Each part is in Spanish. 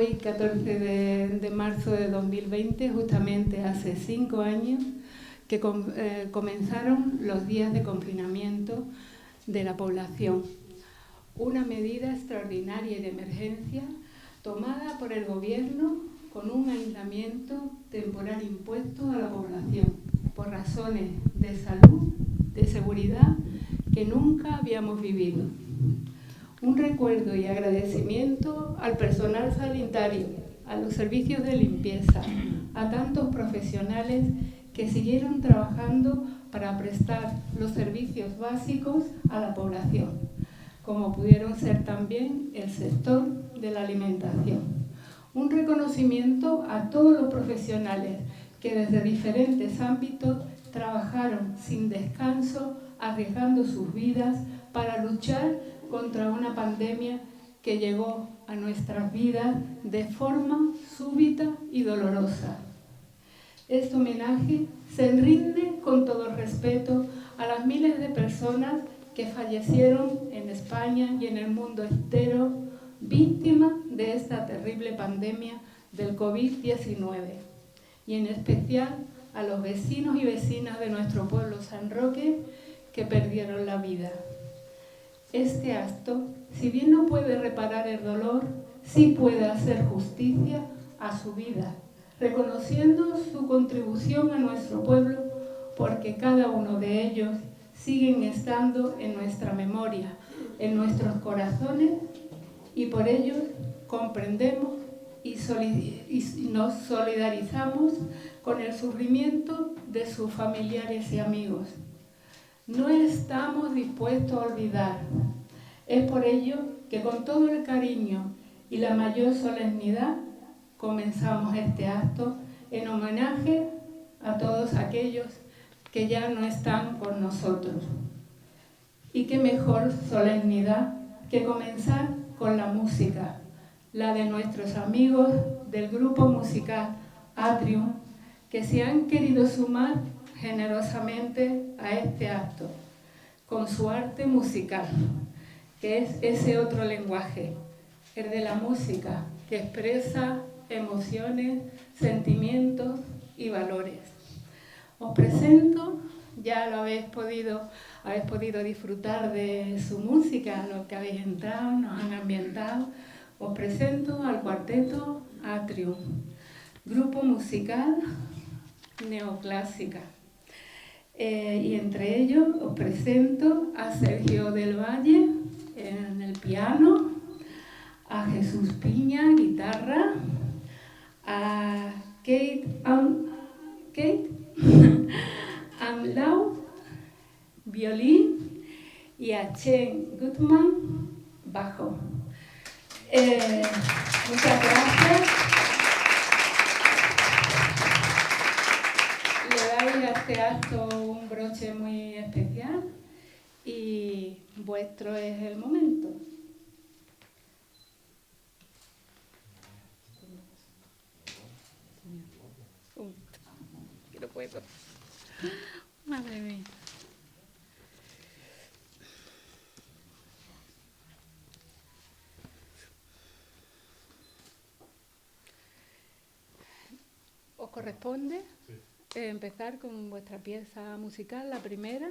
Hoy, 14 de marzo de 2020, justamente hace 5 años, que comenzaron los días de confinamiento de la población. Una medida extraordinaria y de emergencia tomada por el gobierno con un aislamiento temporal impuesto a la población por razones de salud, de seguridad que nunca habíamos vivido. Un recuerdo y agradecimiento al personal sanitario, a los servicios de limpieza, a tantos profesionales que siguieron trabajando para prestar los servicios básicos a la población, como pudieron ser también el sector de la alimentación. Un reconocimiento a todos los profesionales que desde diferentes ámbitos trabajaron sin descanso, arriesgando sus vidas para luchar contra una pandemia que llegó a nuestras vidas de forma súbita y dolorosa. Este homenaje se rinde con todo respeto a las miles de personas que fallecieron en España y en el mundo entero víctimas de esta terrible pandemia del COVID-19 y en especial a los vecinos y vecinas de nuestro pueblo San Roque que perdieron la vida. Este acto, si bien no puede reparar el dolor, sí puede hacer justicia a su vida, reconociendo su contribución a nuestro pueblo, porque cada uno de ellos siguen estando en nuestra memoria, en nuestros corazones, y por ello comprendemos y nos solidarizamos con el sufrimiento de sus familiares y amigos. No estamos dispuestos a olvidar. Es por ello que con todo el cariño y la mayor solemnidad comenzamos este acto en homenaje a todos aquellos que ya no están con nosotros. Y qué mejor solemnidad que comenzar con la música, la de nuestros amigos del grupo musical Atrium, que se han querido sumar generosamente a este acto, con su arte musical, que es ese otro lenguaje, el de la música, que expresa emociones, sentimientos y valores. Os presento, ya lo habéis podido disfrutar de su música, los que habéis entrado, nos han ambientado. Os presento al cuarteto Atrium, grupo musical neoclásica. Y entre ellos os presento a Sergio del Valle en el piano, a Jesús Piña, guitarra, a Kate Amlau, violín, y a Chen Gutman, bajo. Muchas gracias. Le dais a este acto un broche muy especial y vuestro es el momento. Que no puedo. Madre mía. ¿Os corresponde? Sí. Empezar con vuestra pieza musical, la primera,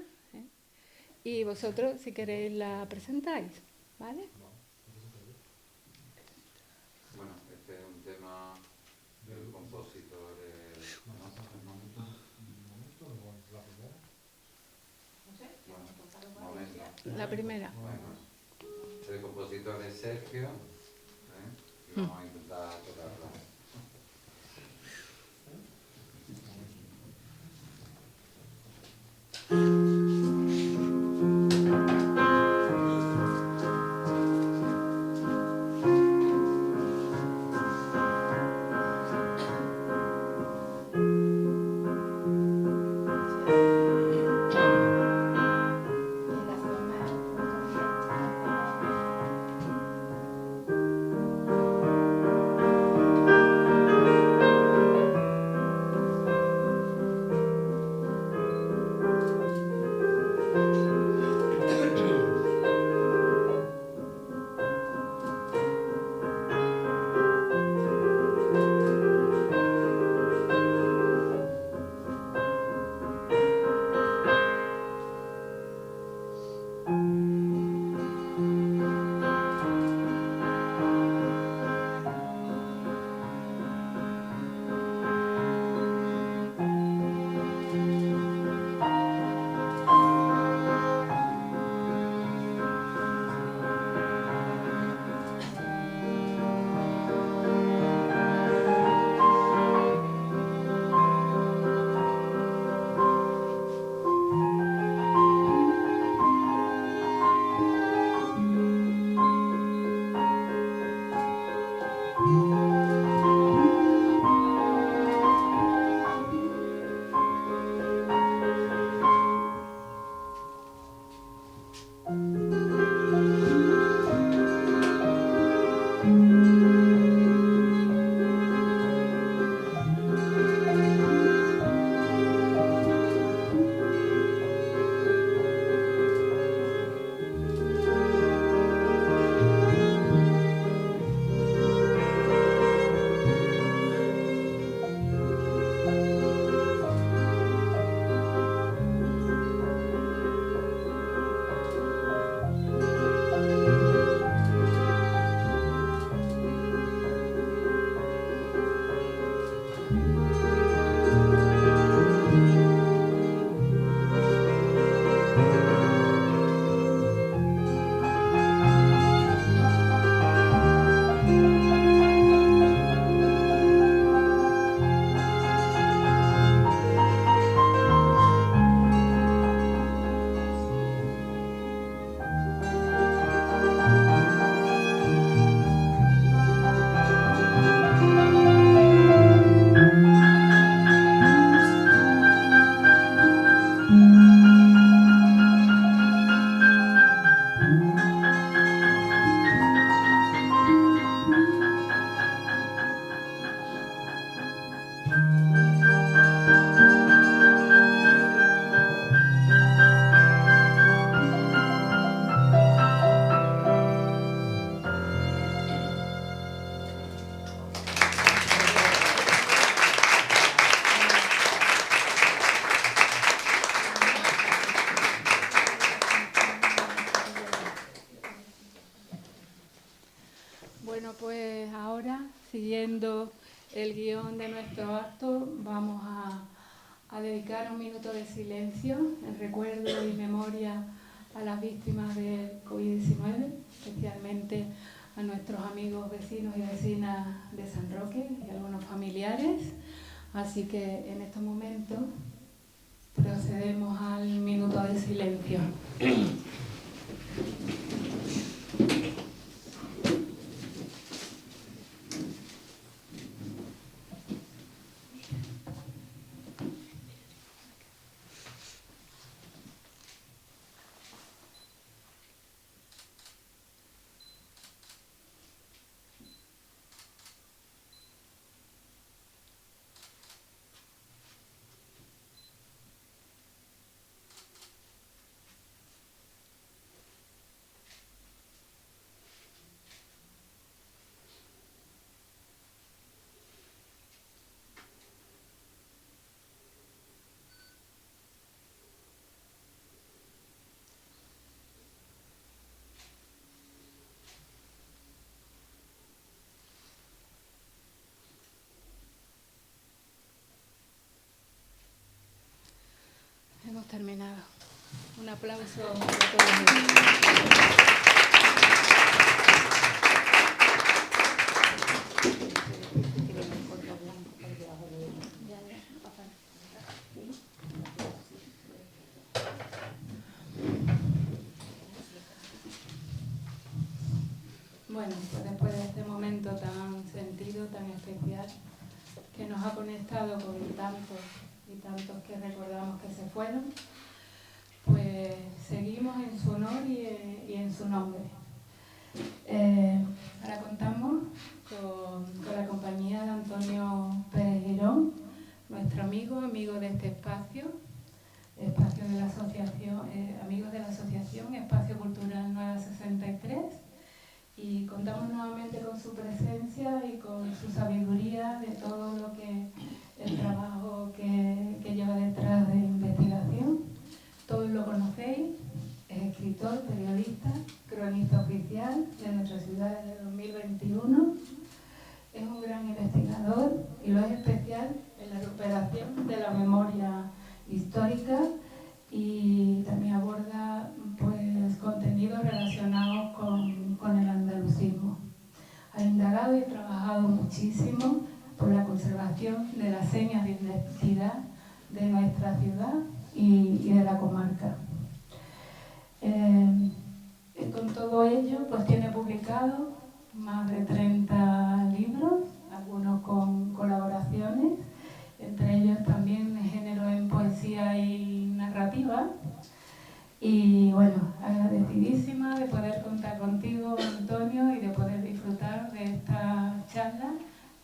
y vosotros, si queréis, la presentáis, ¿vale? Bueno, este es un tema del compositor. La primera. Bueno, el compositor es Sergio, y vamos a intentar tocarla. Bueno, pues ahora, siguiendo el guión de nuestro acto, vamos a dedicar un minuto de silencio en recuerdo y memoria a las víctimas del COVID-19, especialmente a nuestros amigos, vecinos y vecinas de San Roque y algunos familiares. Así que en estos momentos procedemos al minuto de silencio. Hemos terminado. Un aplauso para todos. Bueno, pues después de este momento tan sentido, tan especial, que nos ha conectado con tantos y tantos que recordamos que se fueron, pues seguimos en su honor y en su nombre. Ahora contamos con la compañía de Antonio Pérez Girón, nuestro amigo de este espacio de la asociación, amigos de la asociación Espacio Cultural Nueva 63, y contamos nuevamente con su presencia y con su sabiduría de todo lo que el trabajo que lleva detrás de investigación. Todos lo conocéis, es escritor, periodista, cronista oficial de nuestra ciudad desde 2021. Es un gran investigador y lo es especial en la recuperación de la memoria histórica, y también aborda pues contenidos relacionados con el andalucismo. Ha indagado y trabajado muchísimo por la conservación de las señas de identidad de nuestra ciudad y de la comarca. Con todo ello, pues tiene publicado más de 30 libros, algunos con colaboraciones, entre ellos también género en poesía y narrativa. Y bueno, agradecidísima de poder contar contigo, Antonio, y de poder disfrutar de esta charla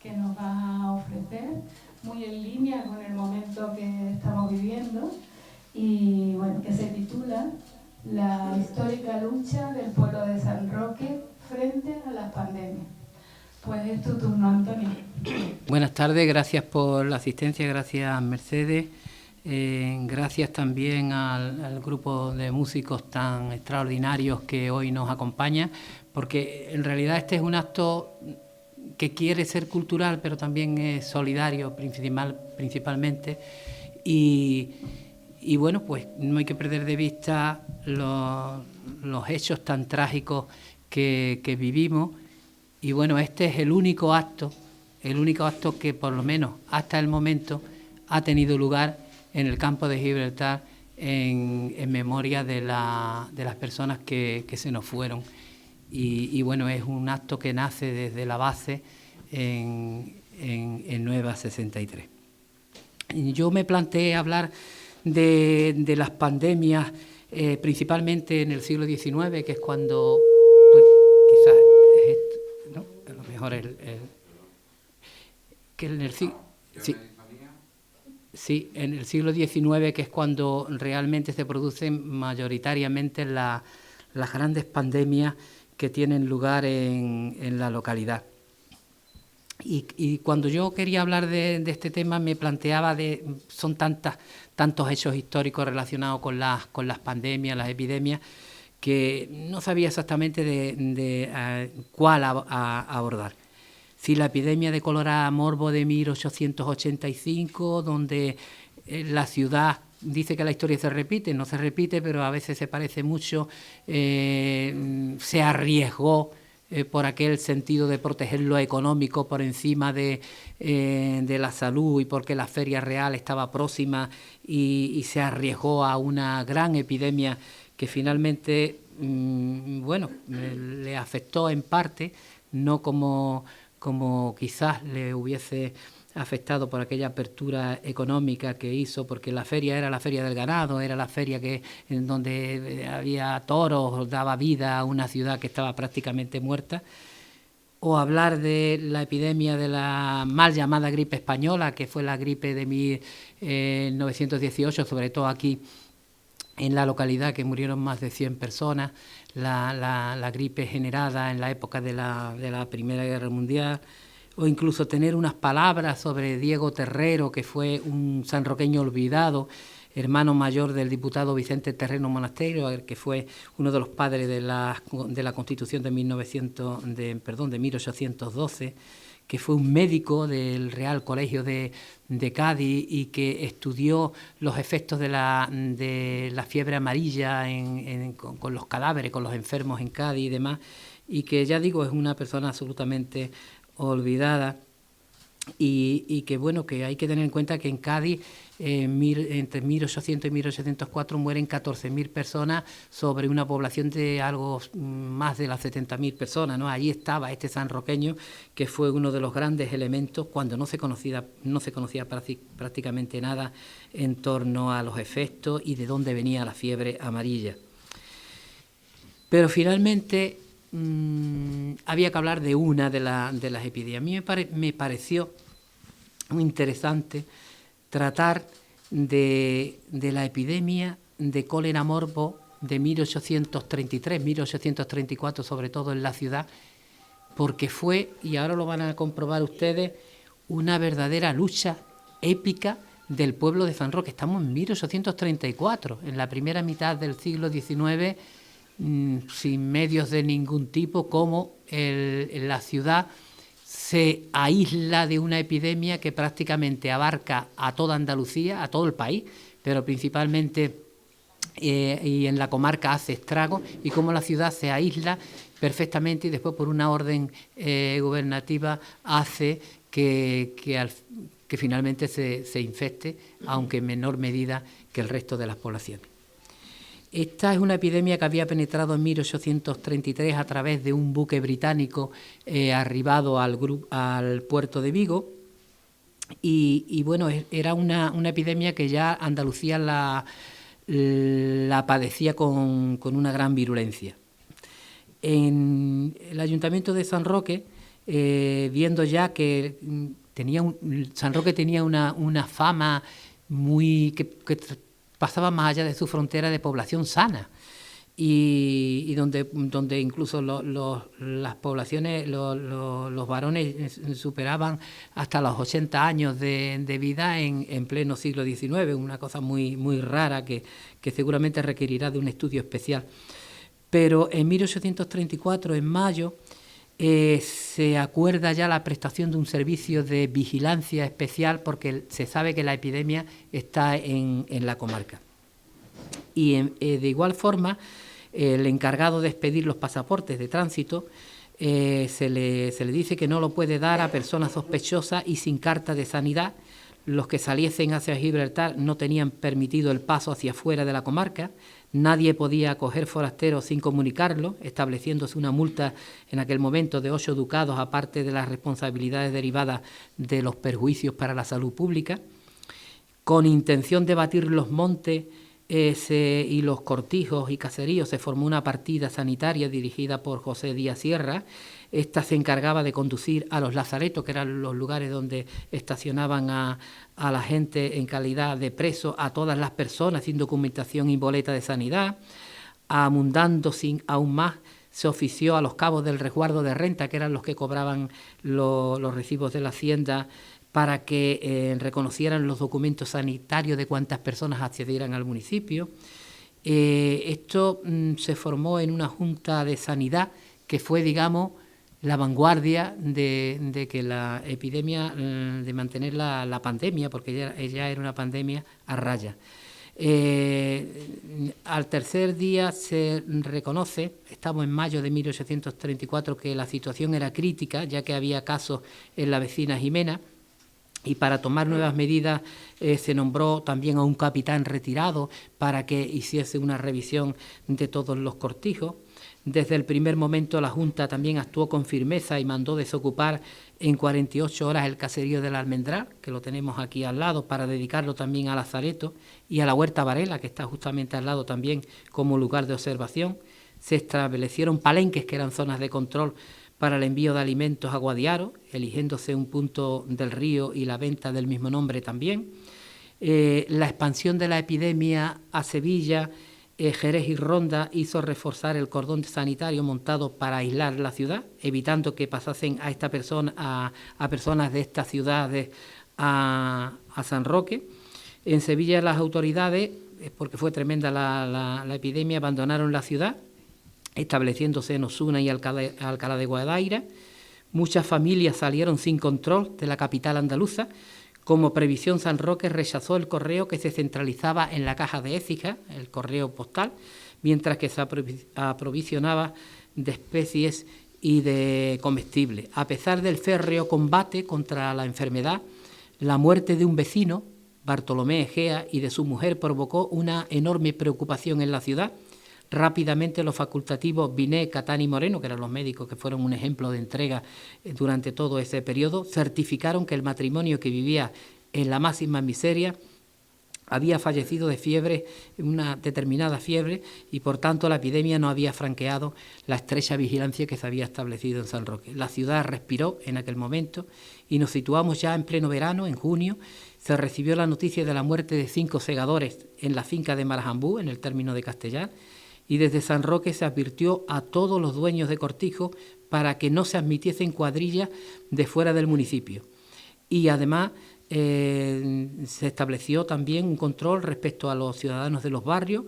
que nos vas a ofrecer, muy en línea con el momento que estamos viviendo, y bueno, que se titula La histórica lucha del pueblo de San Roque frente a las pandemias. Pues es tu turno, Antonio. Buenas tardes, gracias por la asistencia, gracias Mercedes, gracias también al grupo de músicos tan extraordinarios que hoy nos acompaña, porque en realidad este es un acto que quiere ser cultural, pero también es solidario principalmente, y bueno, pues no hay que perder de vista los hechos tan trágicos que vivimos. Y bueno, este es el único acto que por lo menos hasta el momento ha tenido lugar en el campo de Gibraltar en memoria de las personas que se nos fueron. Y bueno, es un acto que nace desde la base en Nueva 63. Yo me planteé hablar de las pandemias principalmente en el siglo XIX, que es cuando quizás es esto, ¿no? A lo mejor que en el siglo... Sí, en el siglo XIX, que es cuando realmente se producen mayoritariamente las grandes pandemias que tienen lugar en la localidad. Y cuando yo quería hablar de este tema me planteaba son tantos hechos históricos relacionados con las pandemias, las epidemias, que no sabía exactamente cuál abordar. Si la epidemia de cólera morbo de 1885, donde la ciudad dice que la historia se repite, no se repite, pero a veces se parece mucho, se arriesgó por aquel sentido de proteger lo económico por encima de la salud, y porque la Feria Real estaba próxima, y se arriesgó a una gran epidemia que finalmente, le afectó en parte, no como quizás le hubiese afectado por aquella apertura económica que hizo, porque la feria era la feria del ganado, era la feria en donde había toros, daba vida a una ciudad que estaba prácticamente muerta. O hablar de la epidemia de la mal llamada gripe española, que fue la gripe de 1918, sobre todo aquí en la localidad, que murieron más de 100 personas, la gripe generada en la época de la Primera Guerra Mundial, o incluso tener unas palabras sobre Diego Terrero, que fue un sanroqueño olvidado, hermano mayor del diputado Vicente Terreno Monasterio, que fue uno de los padres de la Constitución de 1812, que fue un médico del Real Colegio de Cádiz y que estudió los efectos de la fiebre amarilla con los cadáveres, con los enfermos en Cádiz y demás, y que, ya digo, es una persona absolutamente olvidada, y que que hay que tener en cuenta que en Cádiz entre 1800 y 1804 mueren 14.000 personas sobre una población de algo más de las 70.000 personas, ¿no? Allí estaba este sanroqueño, que fue uno de los grandes elementos cuando no se conocía prácticamente nada en torno a los efectos y de dónde venía la fiebre amarilla. Pero finalmente había que hablar de una de las epidemias. A mí me pareció muy interesante tratar de la epidemia de cólera morbo de 1833-1834, sobre todo en la ciudad, porque fue, y ahora lo van a comprobar ustedes, una verdadera lucha épica del pueblo de San Roque. Estamos en 1834, en la primera mitad del siglo XIX, sin medios de ningún tipo, como la ciudad se aísla de una epidemia que prácticamente abarca a toda Andalucía, a todo el país, pero principalmente y en la comarca hace estragos, y como la ciudad se aísla perfectamente y después por una orden gubernativa hace que finalmente se infecte, aunque en menor medida que el resto de las poblaciones. Esta es una epidemia que había penetrado en 1833 a través de un buque británico arribado al puerto de Vigo, y era una epidemia que ya Andalucía la padecía con una gran virulencia. En el Ayuntamiento de San Roque, viendo ya que San Roque tenía una fama muy que pasaba más allá de su frontera de población sana, y donde incluso las poblaciones, los varones superaban hasta los 80 años de vida en pleno siglo XIX, una cosa muy, muy rara que seguramente requerirá de un estudio especial. Pero en 1834, en mayo, se acuerda ya la prestación de un servicio de vigilancia especial, porque se sabe que la epidemia está en la comarca. Y de igual forma, el encargado de expedir los pasaportes de tránsito se le dice que no lo puede dar a personas sospechosas y sin carta de sanidad. Los que saliesen hacia Gibraltar no tenían permitido el paso hacia afuera de la comarca. Nadie podía acoger forasteros sin comunicarlo, estableciéndose una multa en aquel momento de 8 ducados, aparte de las responsabilidades derivadas de los perjuicios para la salud pública. Con intención de batir los montes y los cortijos y caseríos, se formó una partida sanitaria dirigida por José Díaz Sierra. Esta se encargaba de conducir a los lazaretos, que eran los lugares donde estacionaban a la gente en calidad de preso, a todas las personas sin documentación y boleta de sanidad. Abundando aún más, se ofició a los cabos del resguardo de renta, que eran los que cobraban los recibos de la hacienda, para que reconocieran los documentos sanitarios de cuántas personas accedieran al municipio. Esto se formó en una Junta de Sanidad que fue, digamos, la vanguardia de que la epidemia, de mantener la pandemia, porque ella era una pandemia a raya. Al tercer día se reconoce, estamos en mayo de 1834, que la situación era crítica, ya que había casos en la vecina Jimena, y para tomar nuevas medidas se nombró también a un capitán retirado para que hiciese una revisión de todos los cortijos. Desde el primer momento la Junta también actuó con firmeza y mandó desocupar en 48 horas el caserío del Almendral, que lo tenemos aquí al lado, para dedicarlo también a Lazareto y a la Huerta Varela, que está justamente al lado también como lugar de observación. Se establecieron palenques, que eran zonas de control para el envío de alimentos a Guadiaro, eligiéndose un punto del río y la venta del mismo nombre también. La expansión de la epidemia a Sevilla, Jerez y Ronda hizo reforzar el cordón sanitario montado para aislar la ciudad, evitando que pasasen a esta persona, a personas de estas ciudades a San Roque. En Sevilla las autoridades, porque fue tremenda la epidemia, abandonaron la ciudad, estableciéndose en Osuna y Alcalá de Guadaira. Muchas familias salieron sin control de la capital andaluza. Como previsión, San Roque rechazó el correo que se centralizaba en la caja de Écija, el correo postal, mientras que se aprovisionaba de especies y de comestibles. A pesar del férreo combate contra la enfermedad, la muerte de un vecino, Bartolomé Egea, y de su mujer provocó una enorme preocupación en la ciudad. Rápidamente los facultativos Binet, Catán y Moreno, que eran los médicos que fueron un ejemplo de entrega durante todo ese periodo, certificaron que el matrimonio, que vivía en la máxima miseria, había fallecido de fiebre, una determinada fiebre, y por tanto la epidemia no había franqueado la estrecha vigilancia que se había establecido en San Roque. La ciudad respiró en aquel momento y nos situamos ya en pleno verano, en junio. Se recibió la noticia de la muerte de 5 segadores en la finca de Marajambú, en el término de Castellar, y desde San Roque se advirtió a todos los dueños de cortijos para que no se admitiesen cuadrillas de fuera del municipio. Y además se estableció también un control respecto a los ciudadanos de los barrios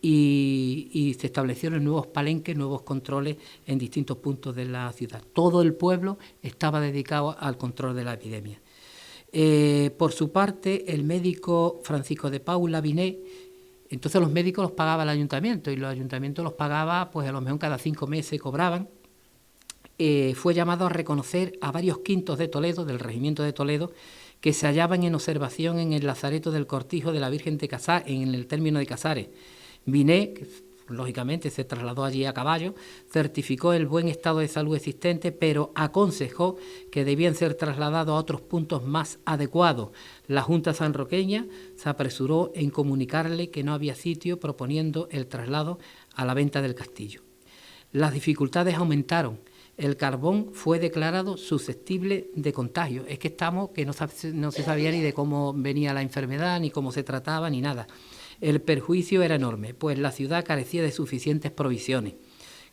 y se establecieron nuevos palenques, nuevos controles en distintos puntos de la ciudad. Todo el pueblo estaba dedicado al control de la epidemia. Por su parte, el médico Francisco de Paula Binet, entonces los médicos los pagaba el ayuntamiento y los ayuntamientos los pagaba, pues a lo mejor cada 5 meses cobraban. Fue llamado a reconocer a varios quintos de Toledo, del regimiento de Toledo, que se hallaban en observación en el lazareto del Cortijo de la Virgen de Casares, en el término de Casares. Binet, que lógicamente se trasladó allí a caballo, certificó el buen estado de salud existente, pero aconsejó que debían ser trasladados a otros puntos más adecuados. La Junta sanroqueña se apresuró en comunicarle que no había sitio, proponiendo el traslado a la venta del castillo. Las dificultades aumentaron. El carbón fue declarado susceptible de contagio. Es que estamos, que no se sabía ni de cómo venía la enfermedad, ni cómo se trataba, ni nada. El perjuicio era enorme, pues la ciudad carecía de suficientes provisiones.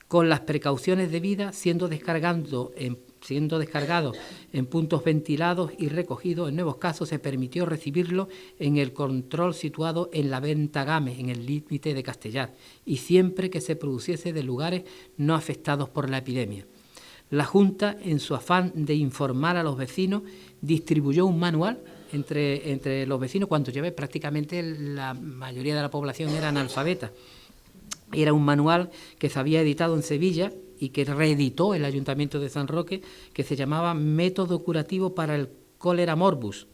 Con las precauciones debidas, siendo descargado en puntos ventilados y recogidos, en nuevos casos se permitió recibirlo en el control situado en la Venta Gámez, en el límite de Castellar, y siempre que se produciese de lugares no afectados por la epidemia. La Junta, en su afán de informar a los vecinos, distribuyó un manual entre los vecinos, cuando ya ves, prácticamente la mayoría de la población era analfabeta. Era un manual que se había editado en Sevilla y que reeditó el Ayuntamiento de San Roque, que se llamaba Método curativo para el cólera morbus,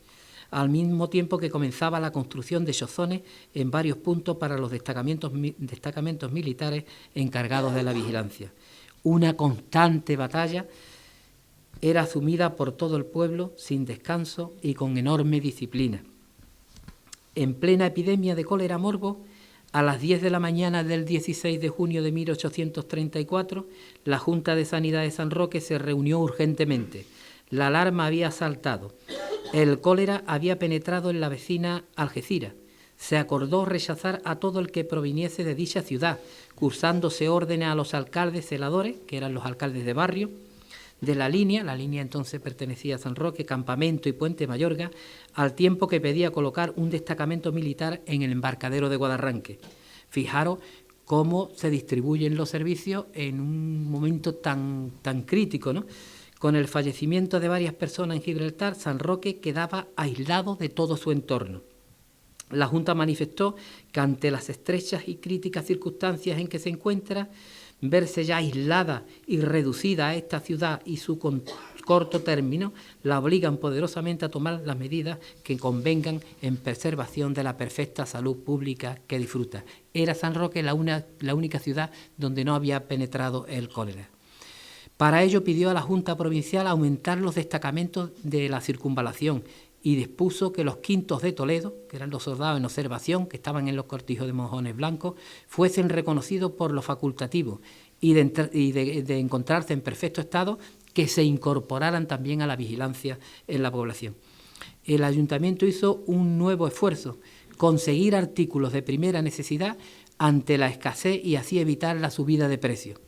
al mismo tiempo que comenzaba la construcción de chozones en varios puntos para los destacamentos militares encargados de la vigilancia. Una constante batalla era asumida por todo el pueblo sin descanso y con enorme disciplina. En plena epidemia de cólera morbo, a las 10 de la mañana del 16 de junio de 1834, la Junta de Sanidad de San Roque se reunió urgentemente. La alarma había saltado. El cólera había penetrado en la vecina Algeciras. Se acordó rechazar a todo el que proviniese de dicha ciudad, cursándose órdenes a los alcaldes celadores, que eran los alcaldes de barrio, de la línea entonces pertenecía a San Roque, Campamento y Puente Mayorga, al tiempo que pedía colocar un destacamento militar en el embarcadero de Guadarranque. Fijaros cómo se distribuyen los servicios en un momento tan crítico, ¿no? Con el fallecimiento de varias personas en Gibraltar, San Roque quedaba aislado de todo su entorno. La Junta manifestó que ante las estrechas y críticas circunstancias en que se encuentra, verse ya aislada y reducida a esta ciudad y su corto término, la obligan poderosamente a tomar las medidas que convengan en preservación de la perfecta salud pública que disfruta. Era San Roque la única ciudad donde no había penetrado el cólera. Para ello pidió a la Junta Provincial aumentar los destacamentos de la circunvalación y dispuso que los quintos de Toledo, que eran los soldados en observación, que estaban en los cortijos de mojones blancos, fuesen reconocidos por lo facultativo y de encontrarse en perfecto estado, que se incorporaran también a la vigilancia en la población. El ayuntamiento hizo un nuevo esfuerzo, conseguir artículos de primera necesidad ante la escasez y así evitar la subida de precios.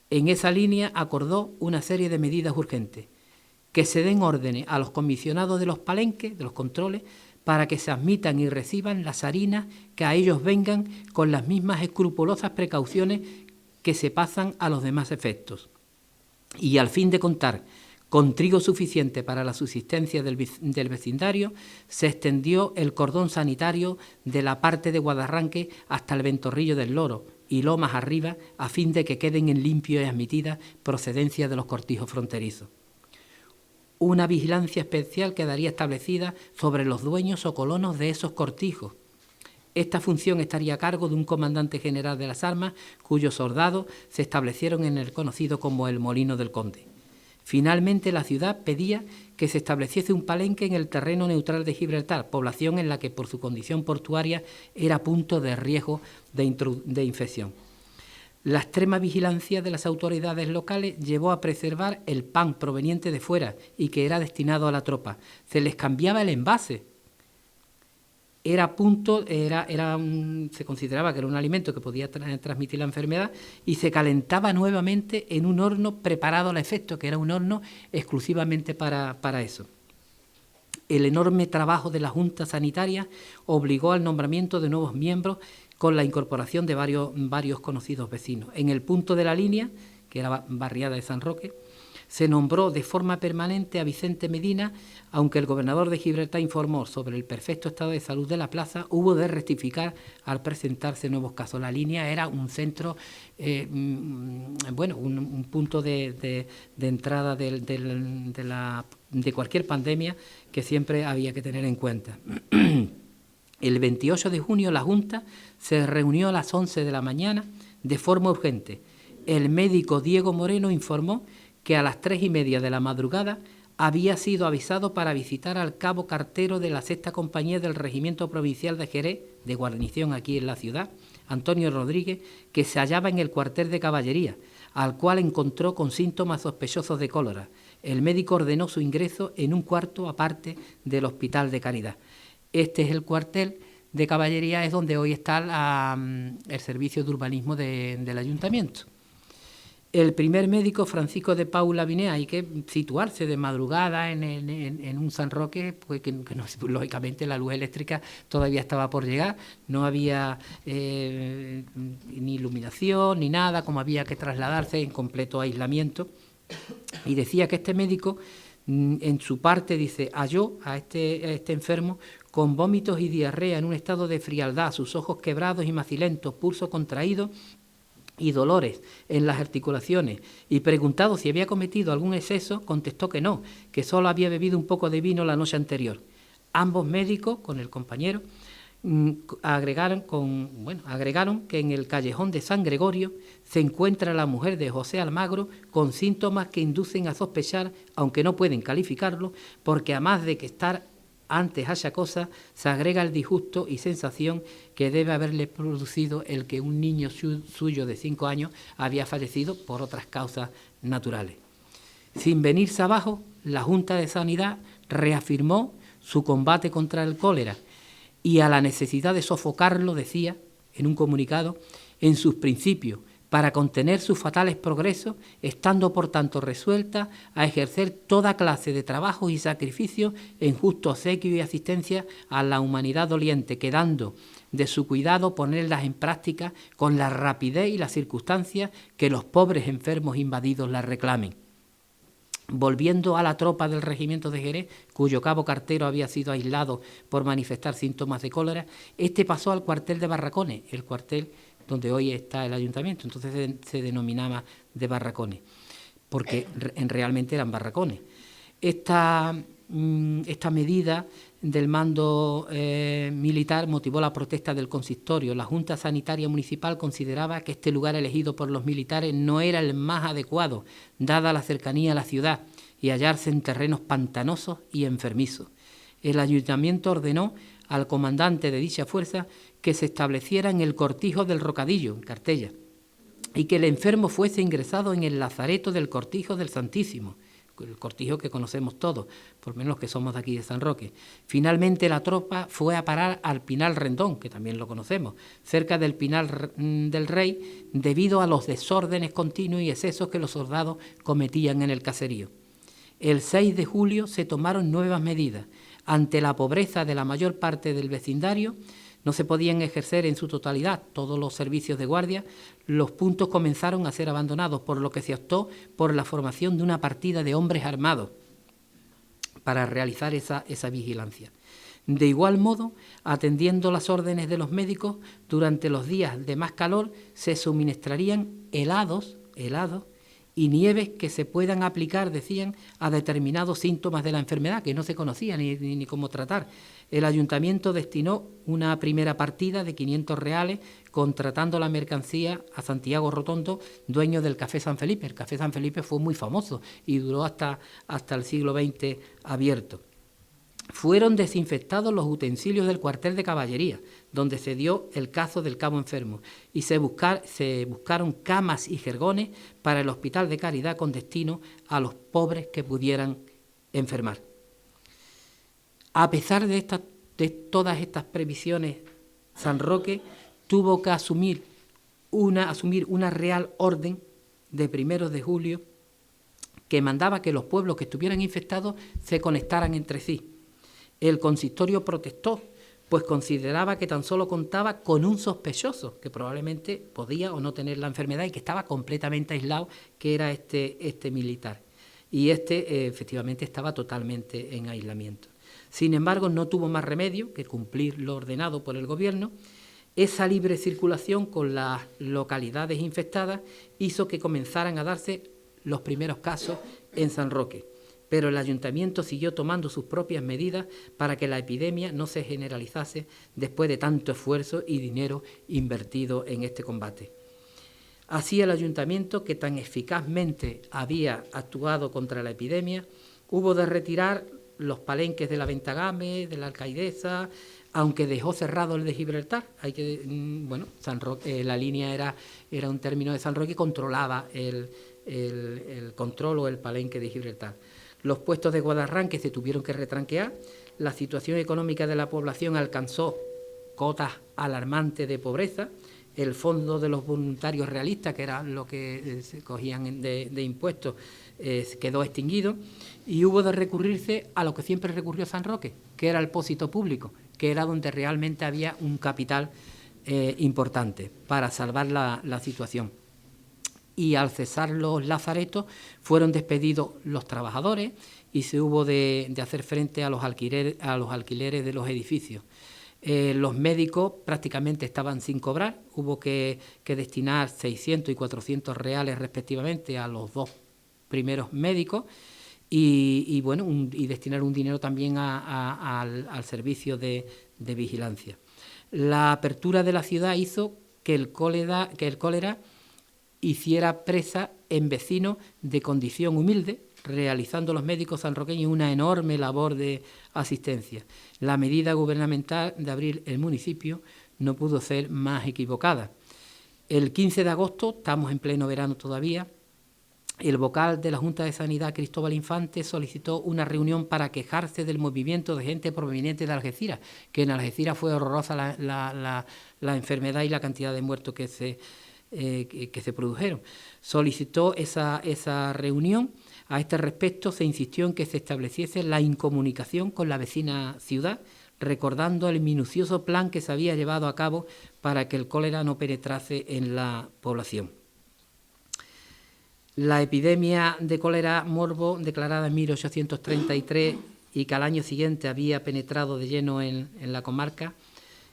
En esa línea acordó una serie de medidas urgentes: que se den órdenes a los comisionados de los palenques, de los controles, para que se admitan y reciban las harinas que a ellos vengan con las mismas escrupulosas precauciones que se pasan a los demás efectos. Y al fin de contar con trigo suficiente para la subsistencia del vecindario, se extendió el cordón sanitario de la parte de Guadarranque hasta el Ventorrillo del Loro y lomas arriba, a fin de que queden en limpio y admitidas procedencia de los cortijos fronterizos. Una vigilancia especial quedaría establecida sobre los dueños o colonos de esos cortijos. Esta función estaría a cargo de un comandante general de las armas, cuyos soldados se establecieron en el conocido como el Molino del Conde. Finalmente, la ciudad pedía que se estableciese un palenque en el terreno neutral de Gibraltar, población en la que por su condición portuaria era punto de riesgo de infección. La extrema vigilancia de las autoridades locales llevó a preservar el pan proveniente de fuera y que era destinado a la tropa. Se les cambiaba el envase. Se consideraba que era un alimento que podía transmitir la enfermedad y se calentaba nuevamente en un horno preparado al efecto, que era un horno exclusivamente para eso. El enorme trabajo de la Junta Sanitaria obligó al nombramiento de nuevos miembros con la incorporación de varios conocidos vecinos. En el punto de la línea, que era barriada de San Roque, se nombró de forma permanente a Vicente Medina, aunque el gobernador de Gibraltar informó sobre el perfecto estado de salud de la plaza, hubo de rectificar al presentarse nuevos casos. La línea era un centro, un punto de entrada de cualquier pandemia que siempre había que tener en cuenta. El 28 de junio la Junta se reunió a las 11 de la mañana de forma urgente. El médico Diego Moreno informó que a las 3:30 de la madrugada había sido avisado para visitar al cabo cartero de la 6ª Compañía del Regimiento Provincial de Jerez, de guarnición aquí en la ciudad, Antonio Rodríguez, que se hallaba en el cuartel de caballería, al cual encontró con síntomas sospechosos de cólera. El médico ordenó su ingreso en un cuarto aparte del Hospital de Caridad. Este es el cuartel de caballería, es donde hoy está el servicio de urbanismo del ayuntamiento. El primer médico, Francisco de Paula Biné, hay que situarse de madrugada en un San Roque, pues que no, lógicamente la luz eléctrica todavía estaba por llegar, no había ni iluminación ni nada, como había que trasladarse en completo aislamiento. Y decía que este médico, en su parte, dice, halló a este enfermo con vómitos y diarrea en un estado de frialdad, sus ojos quebrados y macilentos, pulso contraído y dolores en las articulaciones, y preguntado si había cometido algún exceso, contestó que no, que solo había bebido un poco de vino la noche anterior. Ambos médicos, con el compañero, agregaron que en el callejón de San Gregorio se encuentra la mujer de José Almagro con síntomas que inducen a sospechar, aunque no pueden calificarlo, porque además de que estar antes achacosa, se agrega el disgusto y sensación que debe haberle producido el que un niño suyo de 5 años había fallecido por otras causas naturales. Sin venirse abajo, la Junta de Sanidad reafirmó su combate contra el cólera y a la necesidad de sofocarlo, decía en un comunicado, en sus principios, para contener sus fatales progresos, estando por tanto resuelta a ejercer toda clase de trabajos y sacrificios en justo obsequio y asistencia a la humanidad doliente, quedando de su cuidado ponerlas en práctica con la rapidez y las circunstancias que los pobres enfermos invadidos las reclamen. Volviendo a la tropa del regimiento de Jerez, cuyo cabo Cartero había sido aislado por manifestar síntomas de cólera, este pasó al cuartel de Barracones, el cuartel donde hoy está el ayuntamiento, entonces se denominaba de Barracones, porque realmente eran barracones. Esta medida del mando militar motivó la protesta del consistorio. La Junta Sanitaria Municipal consideraba que este lugar elegido por los militares no era el más adecuado, dada la cercanía a la ciudad y hallarse en terrenos pantanosos y enfermizos. El ayuntamiento ordenó al comandante de dicha fuerza que se estableciera en el Cortijo del Rocadillo, en Cartella, y que el enfermo fuese ingresado en el lazareto del Cortijo del Santísimo, el cortijo que conocemos todos, por lo menos los que somos de aquí de San Roque. Finalmente la tropa fue a parar al Pinal Rendón, que también lo conocemos, cerca del Pinal del Rey, debido a los desórdenes continuos y excesos que los soldados cometían en el caserío. El 6 de julio se tomaron nuevas medidas. Ante la pobreza de la mayor parte del vecindario, no se podían ejercer en su totalidad todos los servicios de guardia, los puntos comenzaron a ser abandonados, por lo que se optó por la formación de una partida de hombres armados para realizar esa vigilancia. De igual modo, atendiendo las órdenes de los médicos, durante los días de más calor se suministrarían helados y nieves que se puedan aplicar, decían, a determinados síntomas de la enfermedad, que no se conocían ni cómo tratar. El ayuntamiento destinó una primera partida de 500 reales, contratando la mercancía a Santiago Rotondo, dueño del Café San Felipe. El Café San Felipe fue muy famoso y duró hasta el siglo XX abierto. Fueron desinfectados los utensilios del cuartel de caballería, donde se dio el caso del cabo enfermo, y se buscaron camas y jergones para el hospital de caridad con destino a los pobres que pudieran enfermar. A pesar de todas estas previsiones, San Roque tuvo que asumir una real orden de 1 de julio que mandaba que los pueblos que estuvieran infectados se conectaran entre sí. El consistorio protestó, pues consideraba que tan solo contaba con un sospechoso, que probablemente podía o no tener la enfermedad y que estaba completamente aislado, que era este militar. Y efectivamente estaba totalmente en aislamiento. Sin embargo, no tuvo más remedio que cumplir lo ordenado por el gobierno. Esa libre circulación con las localidades infectadas hizo que comenzaran a darse los primeros casos en San Roque. Pero el ayuntamiento siguió tomando sus propias medidas para que la epidemia no se generalizase después de tanto esfuerzo y dinero invertido en este combate. Así el ayuntamiento, que tan eficazmente había actuado contra la epidemia, hubo de retirar los palenques de la Ventagame, de la Alcaidesa, aunque dejó cerrado el de Gibraltar. San Roque, la línea era un término de San Roque que controlaba el control o el palenque de Gibraltar. Los puestos de Guadarrán que se tuvieron que retranquear, la situación económica de la población alcanzó cotas alarmantes de pobreza, el fondo de los voluntarios realistas, que era lo que se cogían de impuestos, quedó extinguido, y hubo de recurrirse a lo que siempre recurrió San Roque, que era el pósito público, que era donde realmente había un capital importante para salvar la situación. Y al cesar los lazaretos fueron despedidos los trabajadores y se hubo de hacer frente a los alquileres de los edificios. Los médicos prácticamente estaban sin cobrar, hubo que destinar 600 y 400 reales respectivamente a los 2 primeros médicos y destinar un dinero también al servicio de vigilancia. La apertura de la ciudad hizo que el cólera hiciera presa en vecinos de condición humilde, realizando los médicos sanroqueños una enorme labor de asistencia. La medida gubernamental de abrir el municipio no pudo ser más equivocada. El 15 de agosto, estamos en pleno verano todavía, el vocal de la Junta de Sanidad, Cristóbal Infante, solicitó una reunión para quejarse del movimiento de gente proveniente de Algeciras, que en Algeciras fue horrorosa la enfermedad y la cantidad de muertos que que se produjeron. Solicitó esa reunión. A este respecto se insistió en que se estableciese la incomunicación con la vecina ciudad, recordando el minucioso plan que se había llevado a cabo para que el cólera no penetrase en la población. La epidemia de cólera morbo, declarada en 1833 y que al año siguiente había penetrado de lleno en la comarca,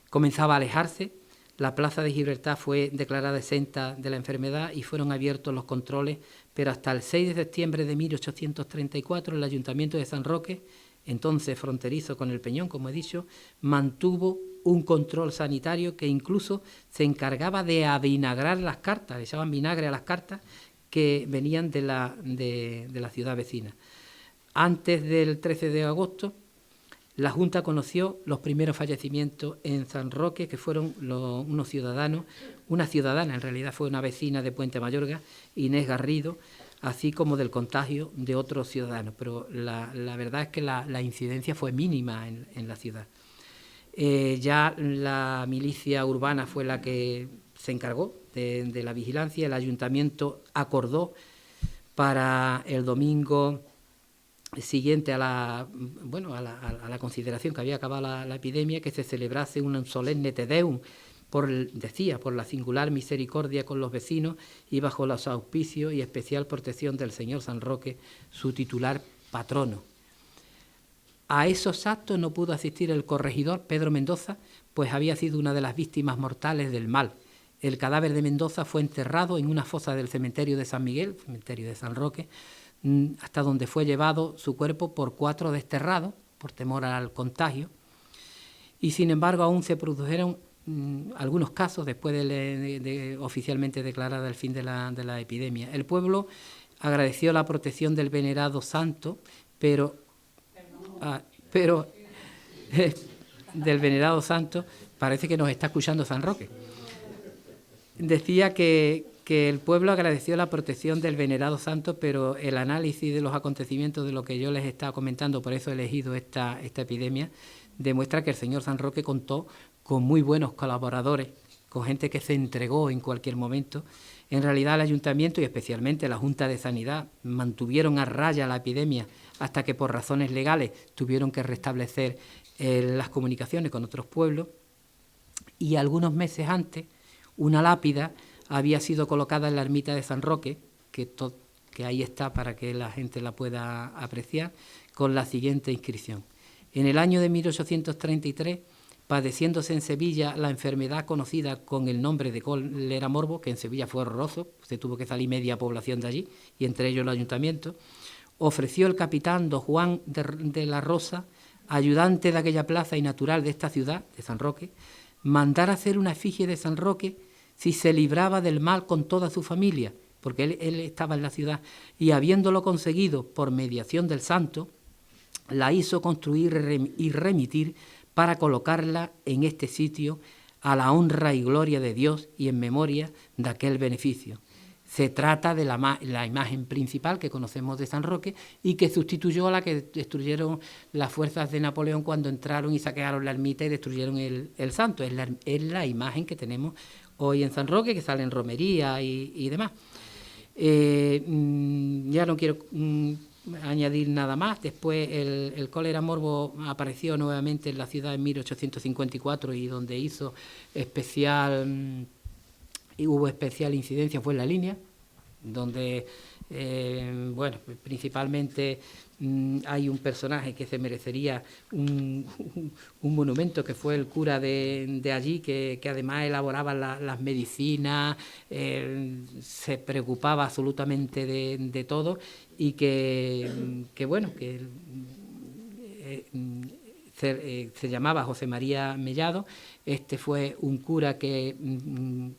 comenzaba a alejarse. La plaza de Gibraltar fue declarada exenta de la enfermedad y fueron abiertos los controles, pero hasta el 6 de septiembre de 1834 el Ayuntamiento de San Roque, entonces fronterizo con el Peñón, como he dicho, mantuvo un control sanitario que incluso se encargaba de avinagrar las cartas, le echaban vinagre a las cartas que venían de la ciudad vecina. Antes del 13 de agosto, la Junta conoció los primeros fallecimientos en San Roque, que fueron unos ciudadanos, una ciudadana, en realidad fue una vecina de Puente Mayorga, Inés Garrido, así como del contagio de otros ciudadanos. Pero la verdad es que la incidencia fue mínima en la ciudad. Ya la milicia urbana fue la que se encargó de la vigilancia. El ayuntamiento acordó para el domingo siguiente a la consideración que había acabado la epidemia, que se celebrase un solemne Te Deum, por la singular misericordia con los vecinos y bajo los auspicios y especial protección del señor San Roque, su titular patrono. A esos actos no pudo asistir el corregidor Pedro Mendoza, pues había sido una de las víctimas mortales del mal. El cadáver de Mendoza fue enterrado en una fosa del cementerio de San Miguel, cementerio de San Roque, hasta donde fue llevado su cuerpo por 4 desterrados, por temor al contagio. Y sin embargo aún se produjeron algunos casos después de oficialmente declarada el fin de la epidemia. El pueblo agradeció la protección del venerado santo, pero del venerado santo, parece que nos está escuchando San Roque. Decía que el pueblo agradeció la protección del venerado santo, pero el análisis de los acontecimientos de lo que yo les estaba comentando, por eso he elegido esta epidemia, demuestra que el señor San Roque contó con muy buenos colaboradores, con gente que se entregó en cualquier momento. En realidad el ayuntamiento y especialmente la Junta de Sanidad mantuvieron a raya la epidemia hasta que por razones legales tuvieron que restablecer las comunicaciones con otros pueblos, y algunos meses antes una lápida había sido colocada en la ermita de San Roque, que ahí está para que la gente la pueda apreciar, con la siguiente inscripción: en el año de 1833, padeciéndose en Sevilla la enfermedad conocida con el nombre de cólera morbo, que en Sevilla fue horroroso, se tuvo que salir media población de allí, y entre ellos el ayuntamiento, ofreció el capitán don Juan de la Rosa, ayudante de aquella plaza y natural de esta ciudad, de San Roque, mandar hacer una efigie de San Roque si se libraba del mal con toda su familia, porque él estaba en la ciudad, y habiéndolo conseguido por mediación del santo, la hizo construir y remitir para colocarla en este sitio a la honra y gloria de Dios y en memoria de aquel beneficio. Se trata de la imagen principal que conocemos de San Roque y que sustituyó a la que destruyeron las fuerzas de Napoleón cuando entraron y saquearon la ermita y destruyeron el santo. Es la imagen que tenemos hoy en San Roque, que sale en romería y demás. Ya no quiero añadir nada más. Después el cólera morbo apareció nuevamente en la ciudad en 1854 y donde hubo especial incidencia fue en La Línea, donde principalmente hay un personaje que se merecería un monumento, que fue el cura de allí, que además elaboraba las medicinas, se preocupaba absolutamente de todo, y se llamaba José María Mellado. Este fue un cura que,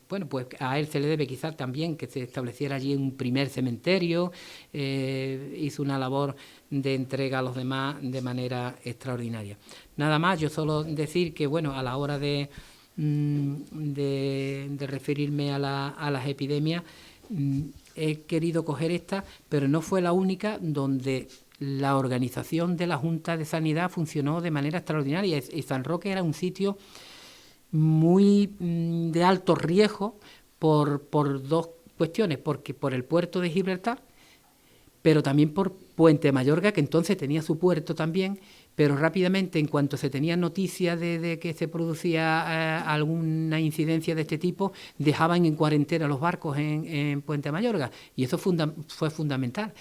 pues a él se le debe quizás también que se estableciera allí un primer cementerio, hizo una labor de entrega a los demás de manera extraordinaria. Nada más, yo solo decir que, a la hora de referirme a las epidemias, he querido coger esta, pero no fue la única donde la organización de la Junta de Sanidad funcionó de manera extraordinaria. Y San Roque era un sitio muy de alto riesgo, por dos cuestiones, porque por el puerto de Gibraltar, pero también por Puente Mayorga, que entonces tenía su puerto también, pero rápidamente, en cuanto se tenía noticias de que se producía alguna incidencia de este tipo, dejaban en cuarentena los barcos en Puente Mayorga, y eso fue fundamental.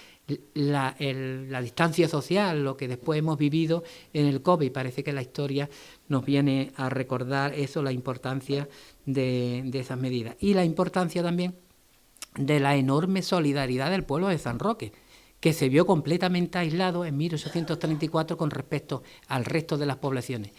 La distancia social, lo que después hemos vivido en el COVID, parece que la historia nos viene a recordar eso, la importancia de esas medidas. Y la importancia también de la enorme solidaridad del pueblo de San Roque, que se vio completamente aislado en 1834 con respecto al resto de las poblaciones,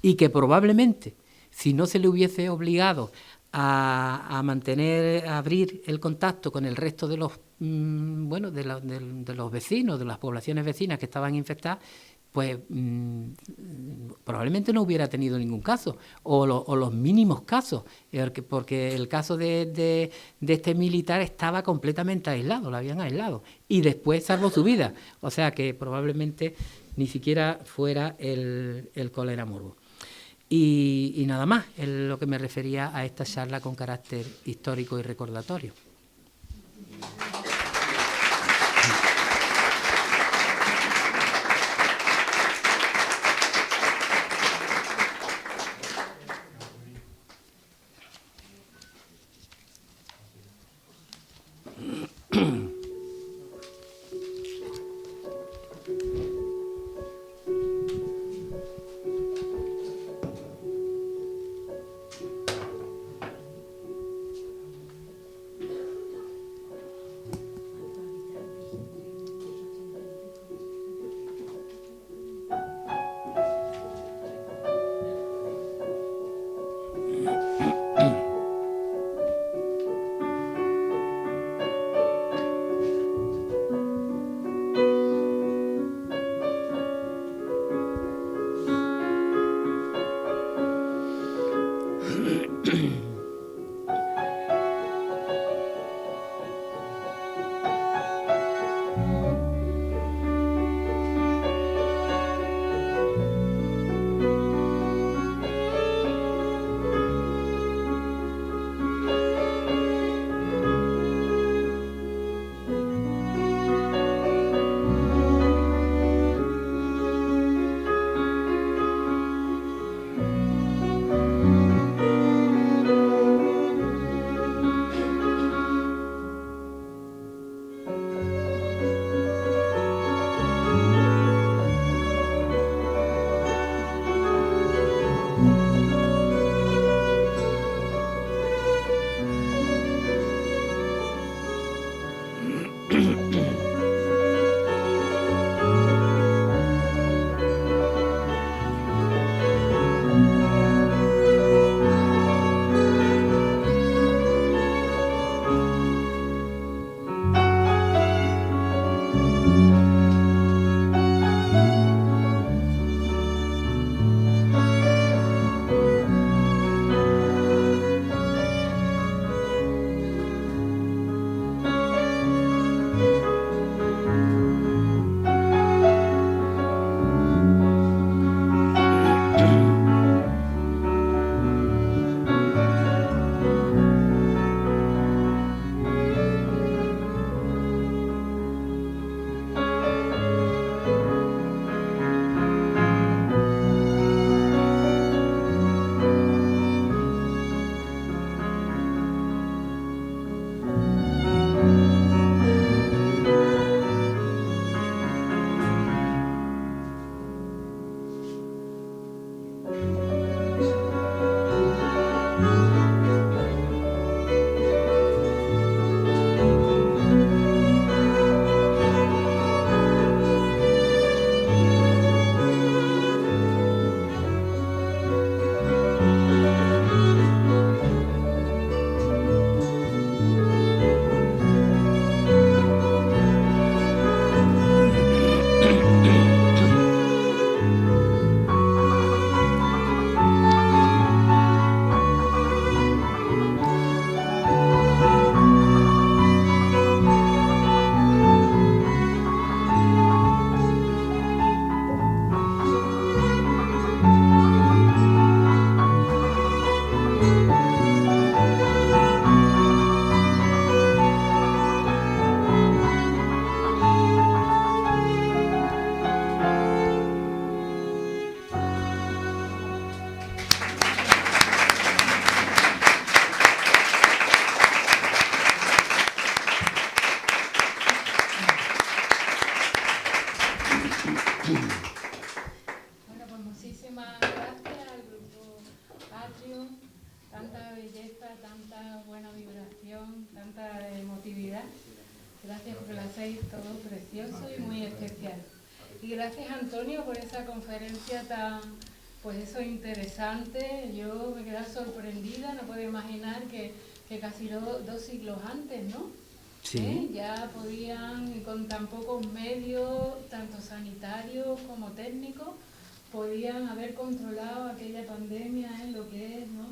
y que probablemente, si no se le hubiese obligado a abrir el contacto con el resto de los de los vecinos, de las poblaciones vecinas que estaban infectadas, pues probablemente no hubiera tenido ningún caso, o los mínimos casos, porque el caso de este militar estaba completamente aislado, lo habían aislado, y después salvó su vida, o sea que probablemente ni siquiera fuera el cólera morbo. Y nada más, es lo que me refería a esta charla con carácter histórico y recordatorio. Bueno, pues muchísimas gracias al Grupo Atrio, tanta belleza, tanta buena vibración, tanta emotividad. Gracias porque lo hacéis todo precioso y muy especial. Y gracias, Antonio, por esa conferencia tan, pues eso, interesante. Yo me quedé sorprendida, no puedo imaginar que casi 2 siglos antes, ¿no? Sí. Ya podían, con tan pocos medios, tanto sanitarios como técnicos, podían haber controlado aquella pandemia, lo que es, ¿no?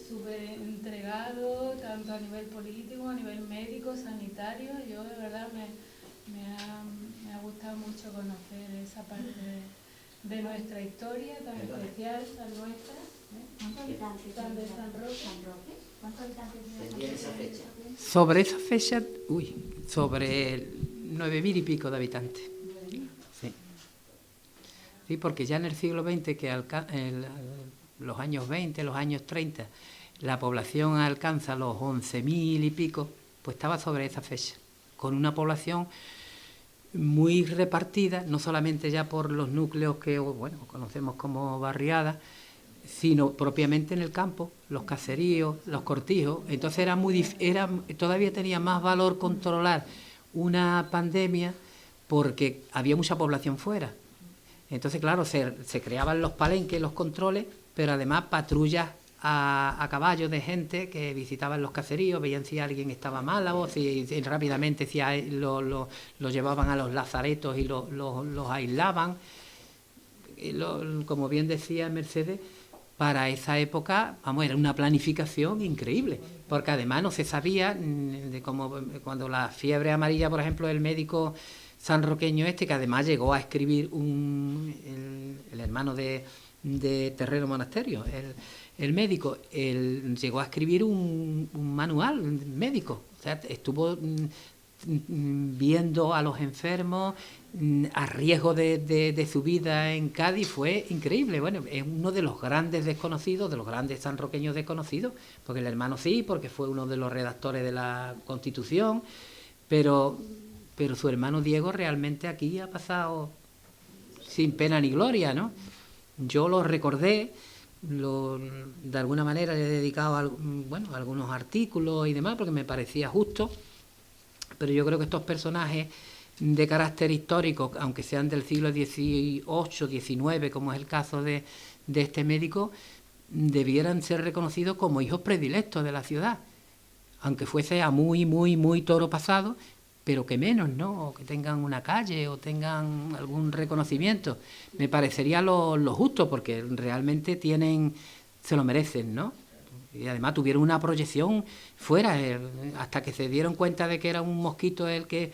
Súper entregado, tanto a nivel político, a nivel médico, sanitario. Yo de verdad me ha gustado mucho conocer esa parte de nuestra historia tan especial, tan nuestra. ¿Cuántos habitantes Tan de San Roque? ¿Cuántos habitantes tiene esa fecha? Sobre esa fecha, sobre 9.000 y pico de habitantes. Sí. Sí, porque ya en el siglo XX, los años 20, los años 30, la población alcanza los 11.000 y pico, pues estaba sobre esa fecha, con una población muy repartida, no solamente ya por los núcleos que conocemos como barriadas, sino propiamente en el campo, los caseríos, los cortijos. Entonces todavía tenía más valor controlar una pandemia porque había mucha población fuera. Entonces, claro, se creaban los palenques, los controles, pero además patrullas a caballo de gente que visitaban los caseríos, veían si alguien estaba mal o si rápidamente lo llevaban a los lazaretos y los aislaban. Como bien decía Mercedes, para esa época, era una planificación increíble, porque además no se sabía cuando la fiebre amarilla, por ejemplo, el médico sanroqueño que además llegó a escribir el hermano de Terrero Monasterio, el médico, llegó a escribir un manual médico, o sea, estuvo viendo a los enfermos a riesgo de su vida en Cádiz. Fue increíble. Bueno, es uno de los grandes desconocidos, de los grandes sanroqueños desconocidos, porque el hermano sí, porque fue uno de los redactores de la Constitución, pero su hermano Diego realmente aquí ha pasado sin pena ni gloria, ¿no? Yo lo recordé, de alguna manera le he dedicado algunos artículos y demás, porque me parecía justo. Pero yo creo que estos personajes de carácter histórico, aunque sean del siglo XVIII, XIX, como es el caso de este médico, debieran ser reconocidos como hijos predilectos de la ciudad, aunque fuese a muy, muy, muy toro pasado, pero que menos, ¿no? O que tengan una calle o tengan algún reconocimiento. Me parecería lo justo, porque realmente se lo merecen, ¿no? Y además tuvieron una proyección fuera, hasta que se dieron cuenta de que era un mosquito el que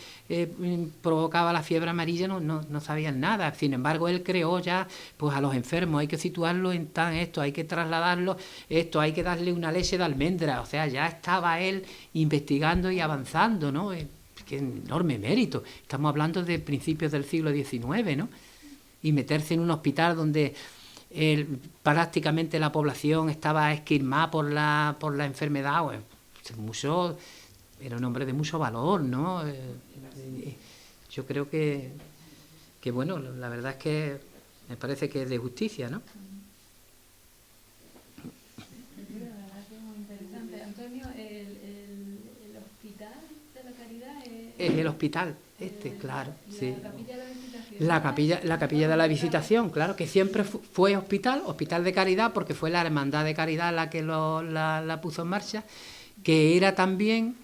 provocaba la fiebre amarilla, no sabían nada. Sin embargo, él creó ya, pues a los enfermos hay que situarlos en esto, hay que trasladarlos, hay que darle una leche de almendra. O sea, ya estaba él investigando y avanzando, ¿no? Qué enorme mérito. Estamos hablando de principios del siglo XIX, ¿no? Y meterse en un hospital donde prácticamente la población estaba esquilmada por la enfermedad, era un hombre de mucho valor, ¿no? Yo creo que bueno, la verdad es que me parece que es de justicia, ¿no? La verdad que es muy interesante. Antonio, el Hospital de la Caridad es el hospital, claro, sí. La capilla de la Visitación. La capilla de la Visitación, claro, que siempre fue hospital de caridad, porque fue la Hermandad de Caridad la que la puso en marcha, que era también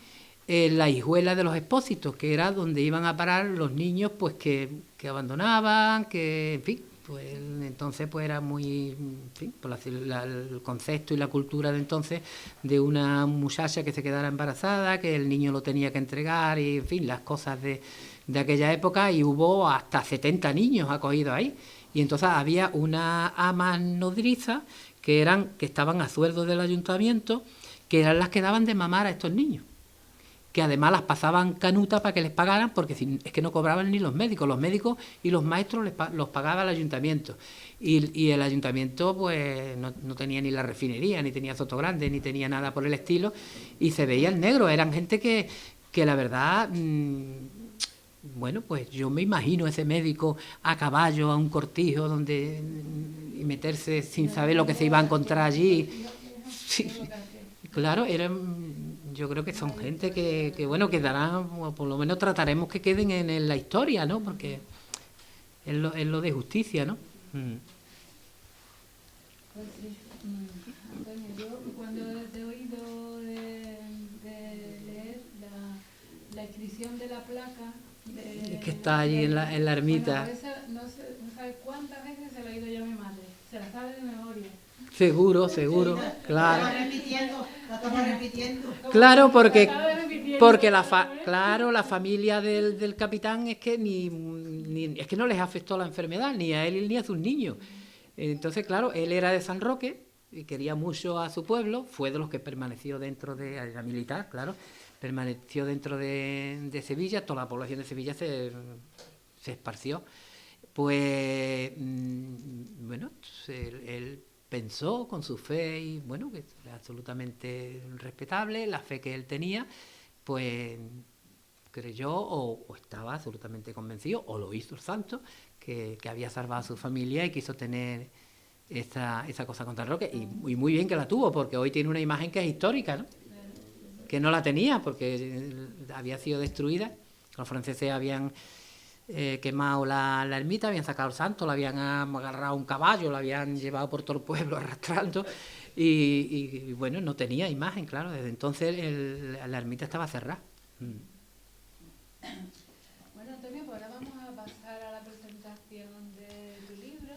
la hijuela de los Expósitos, que era donde iban a parar los niños pues que abandonaban, que en fin, pues entonces pues era muy, en fin, por el concepto y la cultura de entonces de una muchacha que se quedara embarazada, que el niño lo tenía que entregar, y en fin, las cosas de aquella época, y hubo hasta 70 niños acogidos ahí. Y entonces había una ama nodriza que estaban a sueldo del ayuntamiento, que eran las que daban de mamar a estos niños, que además las pasaban canuta para que les pagaran, porque es que no cobraban ni los médicos y los maestros los pagaba el ayuntamiento. Y el ayuntamiento pues no tenía ni la refinería, ni tenía Sotogrande, ni tenía nada por el estilo, y se veía el negro. Eran gente que la verdad bueno, pues yo me imagino ese médico a caballo, a un cortijo, y meterse sin saber lo que se iba a encontrar allí. Sí, claro, yo creo que son gente que bueno, quedarán, o por lo menos trataremos que queden en la historia, ¿no? Porque es lo de justicia, ¿no? Pues sí, Antonio, yo cuando te he oído de leer la inscripción de la placa... Es que está allí en la ermita. Bueno, no sabes cuántas veces se lo he oído yo a mi madre, se la sabe de memoria. Seguro, claro. La estamos repitiendo. Claro, porque la familia del capitán es que es que no les afectó la enfermedad, ni a él ni a sus niños. Entonces, claro, él era de San Roque y quería mucho a su pueblo, fue de los que permaneció dentro de la militar, claro, permaneció dentro de Sevilla, toda la población de Sevilla se esparció. Pues, bueno, él pensó con su fe, y bueno, que es absolutamente respetable, la fe que él tenía, pues creyó o estaba absolutamente convencido, o lo hizo el santo, que había salvado a su familia y quiso tener esa cosa contra el Roque. Y muy bien que la tuvo, porque hoy tiene una imagen que es histórica, ¿no? Que no la tenía, porque había sido destruida. Los franceses habían quemado la ermita, habían sacado al santo, le habían agarrado un caballo, lo habían llevado por todo el pueblo arrastrando, y bueno, no tenía imagen, claro. Desde entonces la ermita estaba cerrada. Bueno, Antonio, pues ahora vamos a pasar a la presentación de tu libro,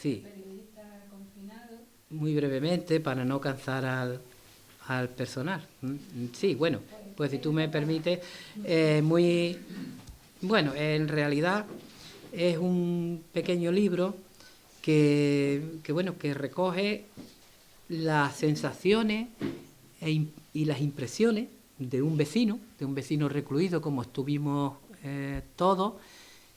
Sí. Periodista confinado. Muy brevemente, para no cansar al personal. Sí, bueno, pues si tú me permites, muy... Bueno, en realidad es un pequeño libro que recoge las sensaciones y las impresiones de un vecino recluido, como estuvimos todos,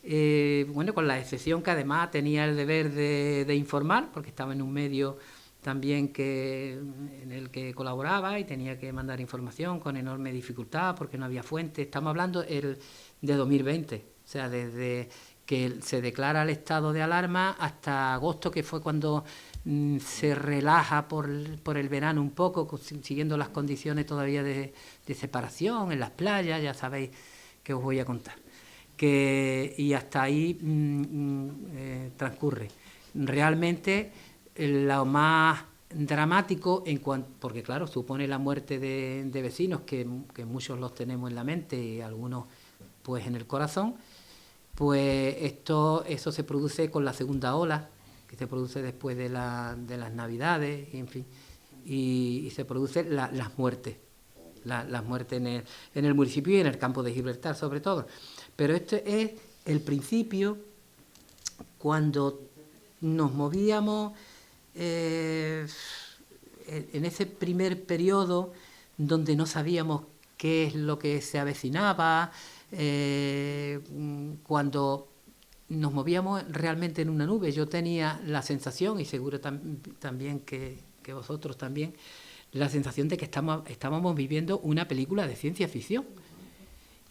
con la excepción que además tenía el deber de informar, porque estaba en un medio también en el que colaboraba y tenía que mandar información con enorme dificultad porque no había fuente. Estamos hablando de 2020, o sea, desde que se declara el estado de alarma hasta agosto, que fue cuando se relaja por el verano un poco, siguiendo las condiciones todavía de separación en las playas, ya sabéis que os voy a contar. Y hasta ahí transcurre. Realmente lo más dramático, porque claro, supone la muerte de vecinos, que muchos los tenemos en la mente y algunos pues en el corazón, pues eso se produce con la segunda ola, que se produce después de las Navidades, y en fin, y se producen las muertes. Las muertes en el municipio y en el campo de Gibraltar, sobre todo. Pero este es el principio, cuando nos movíamos en ese primer periodo donde no sabíamos qué es lo que se avecinaba, cuando nos movíamos realmente en una nube. Yo tenía la sensación, y seguro también que vosotros también, la sensación de que estábamos viviendo una película de ciencia ficción.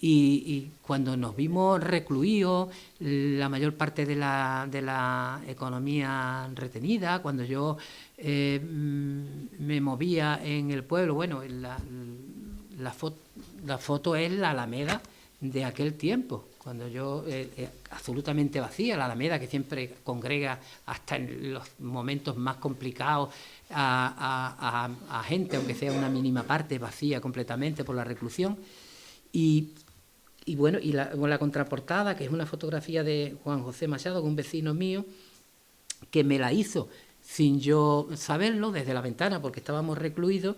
Y cuando nos vimos recluidos, la mayor parte de la economía retenida, cuando yo me movía en el pueblo, bueno, la foto es la Alameda de aquel tiempo, cuando yo absolutamente vacía, la Alameda que siempre congrega hasta en los momentos más complicados a gente, aunque sea una mínima parte, vacía completamente por la reclusión. Y la contraportada, que es una fotografía de Juan José Machado, un vecino mío, que me la hizo sin yo saberlo, desde la ventana, porque estábamos recluidos,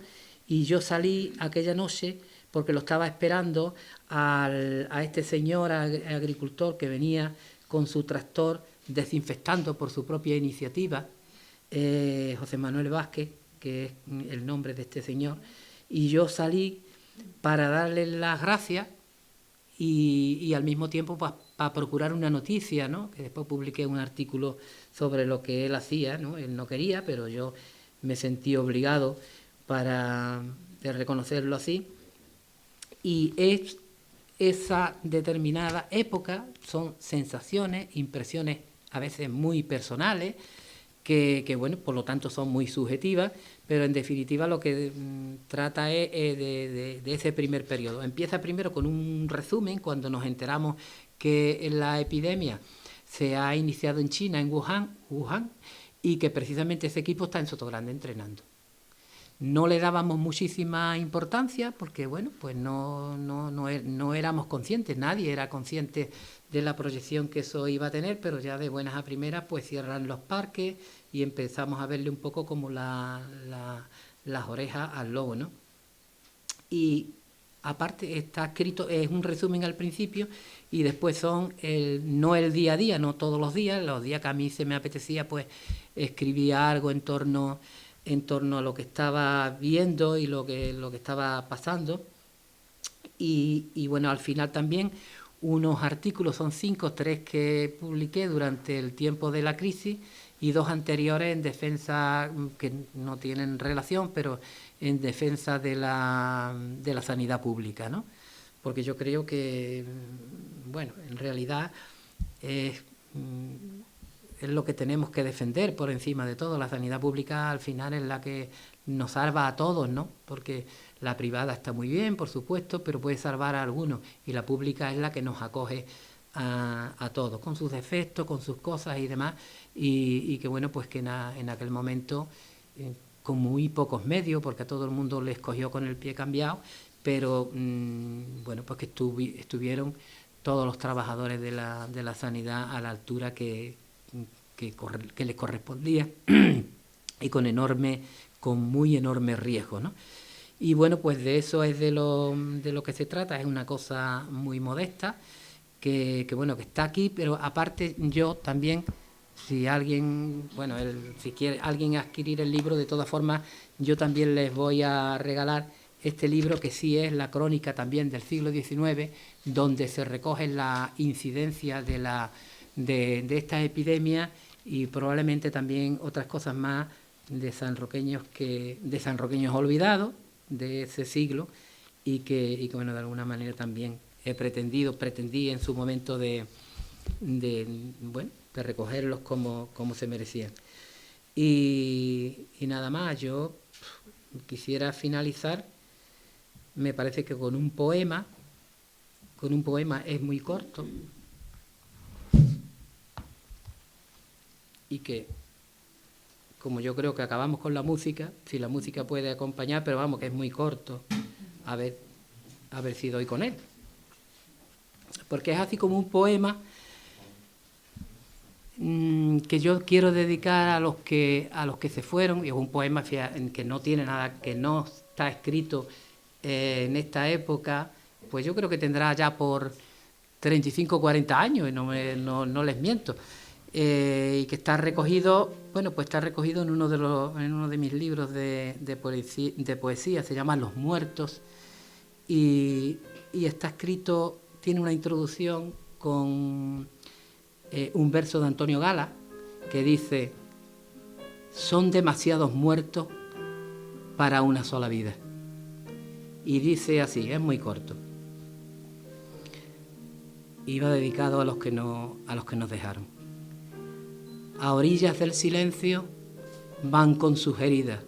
y yo salí aquella noche porque lo estaba esperando a este señor agricultor que venía con su tractor desinfectando por su propia iniciativa, José Manuel Vázquez, que es el nombre de este señor, y yo salí para darle las gracias y al mismo tiempo para procurar una noticia, ¿no? Que después publiqué un artículo sobre lo que él hacía, ¿no? Él no quería, pero yo me sentí obligado para reconocerlo así. Y es esa determinada época, son sensaciones, impresiones a veces muy personales, que bueno, por lo tanto son muy subjetivas, pero en definitiva lo que trata es de ese primer periodo. Empieza primero con un resumen, cuando nos enteramos que la epidemia se ha iniciado en China, en Wuhan, y que precisamente ese equipo está en Sotogrande entrenando. No le dábamos muchísima importancia porque, bueno, pues no éramos conscientes, nadie era consciente de la proyección que eso iba a tener, pero ya de buenas a primeras pues cierran los parques y empezamos a verle un poco como las orejas al lobo, ¿no? Y aparte está escrito, es un resumen al principio y después son no el día a día, no todos los días que a mí se me apetecía pues escribía algo en torno a lo que estaba viendo y lo que estaba pasando. Y bueno, al final también unos artículos, son 5, 3 que publiqué durante el tiempo de la crisis y 2 anteriores en defensa, que no tienen relación, pero en defensa de la sanidad pública, ¿no? Porque yo creo que, bueno, en realidad es lo que tenemos que defender por encima de todo. La sanidad pública al final es la que nos salva a todos, ¿no? Porque la privada está muy bien, por supuesto, pero puede salvar a algunos, y la pública es la que nos acoge a todos, con sus defectos, con sus cosas y demás, y que bueno, pues que en aquel momento, con muy pocos medios, porque a todo el mundo les cogió con el pie cambiado, pero bueno, pues que estuvieron todos los trabajadores de la sanidad a la altura que les correspondía y con muy enorme riesgo, ¿no? Y bueno, pues de eso es de lo que se trata. Es una cosa muy modesta que bueno, que está aquí, pero aparte yo también, si alguien, bueno, si quiere alguien adquirir el libro, de todas formas yo también les voy a regalar este libro, que sí es la crónica también del siglo XIX, donde se recoge la incidencia de esta epidemia y probablemente también otras cosas más de sanroqueños olvidados de ese siglo y que bueno, de alguna manera también pretendí en su momento de recogerlos como se merecían. Y nada más, yo quisiera finalizar, me parece que con un poema es muy corto y que, como yo creo que acabamos con la música, si la música puede acompañar, pero vamos, que es muy corto, a ver si doy con él. Porque es así como un poema que yo quiero dedicar a los que se fueron, y es un poema que no tiene nada, que no está escrito en esta época, pues yo creo que tendrá ya por 35 o 40 años, y no les miento. Y que está recogido, bueno, pues está recogido en uno de mis libros de poesía, se llama Los Muertos, y está escrito, tiene una introducción con un verso de Antonio Gala que dice: son demasiados muertos para una sola vida. Y dice así, es muy corto. Iba dedicado a los que nos dejaron. A orillas del silencio van con sus heridas.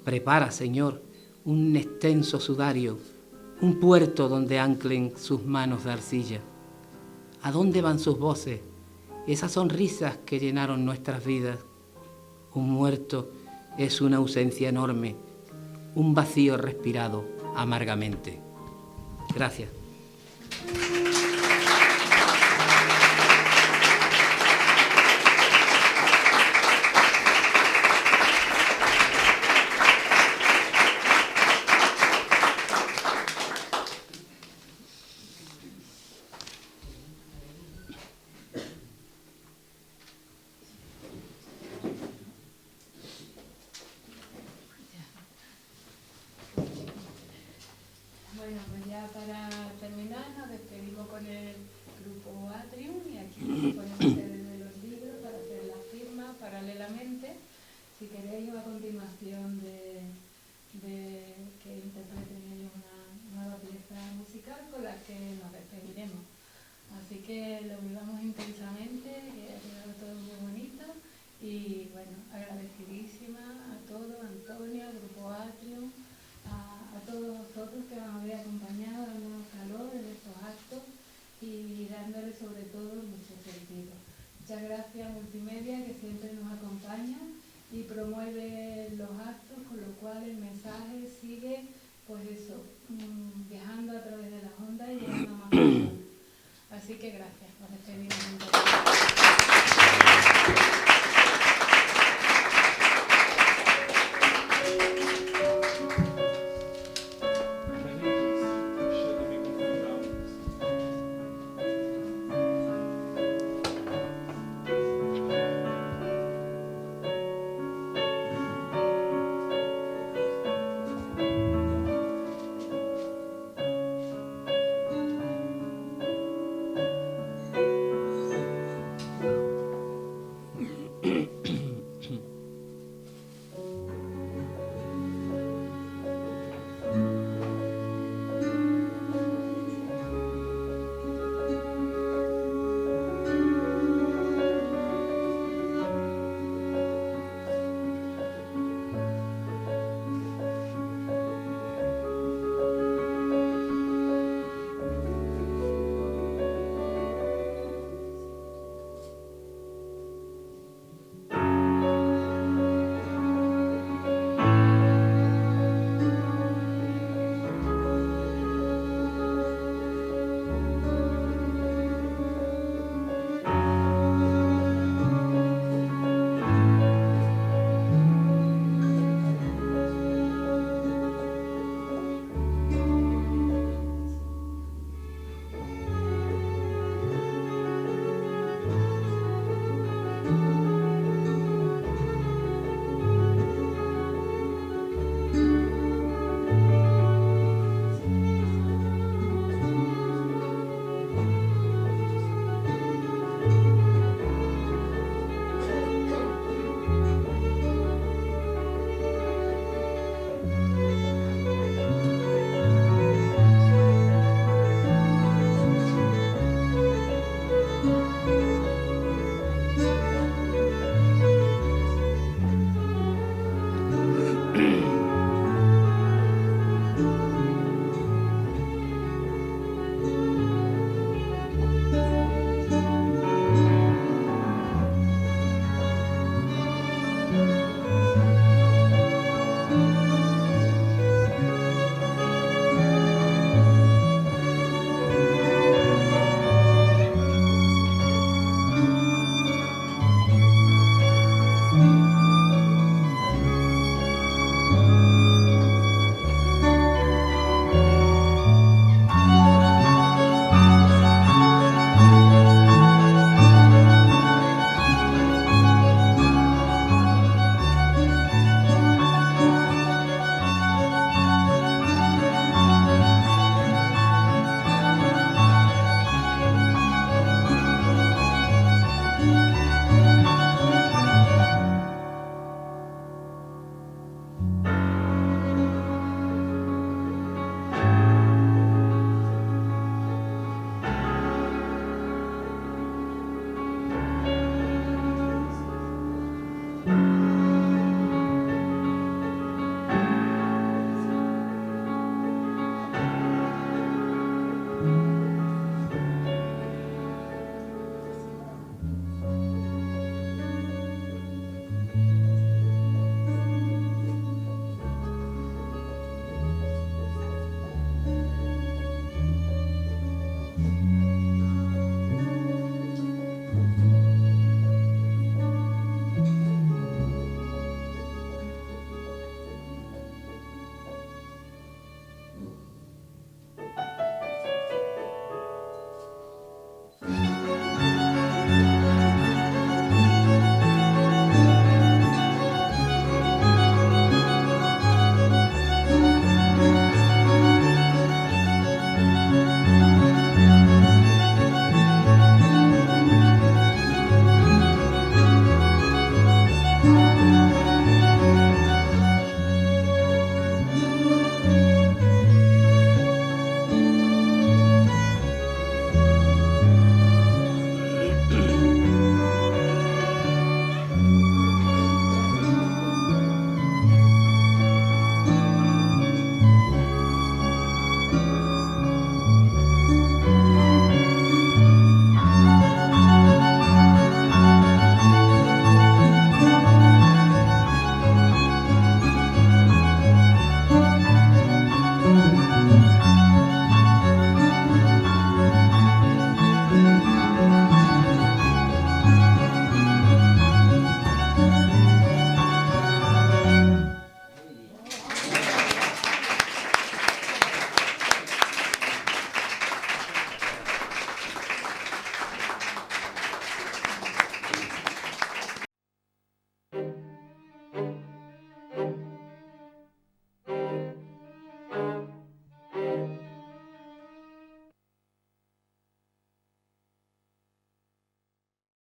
Prepara, Señor, un extenso sudario, un puerto donde anclen sus manos de arcilla. ¿A dónde van sus voces? Esas sonrisas que llenaron nuestras vidas. Un muerto es una ausencia enorme, un vacío respirado amargamente. Gracias. Bueno, pues ya para lo vivamos intensamente, que ha quedado todo muy bonito y bueno, agradecidísima a todos, a Antonio, al Grupo Atrio, a todos vosotros que nos habéis acompañado, dándonos calor en estos actos y dándole sobre todo mucho sentido. Muchas gracias a Multimedia, que siempre nos acompaña y promueve los actos, con lo cual el mensaje sigue, pues eso, viajando a través de las ondas y llegando a más personas. Así que gracias, nos despedimos.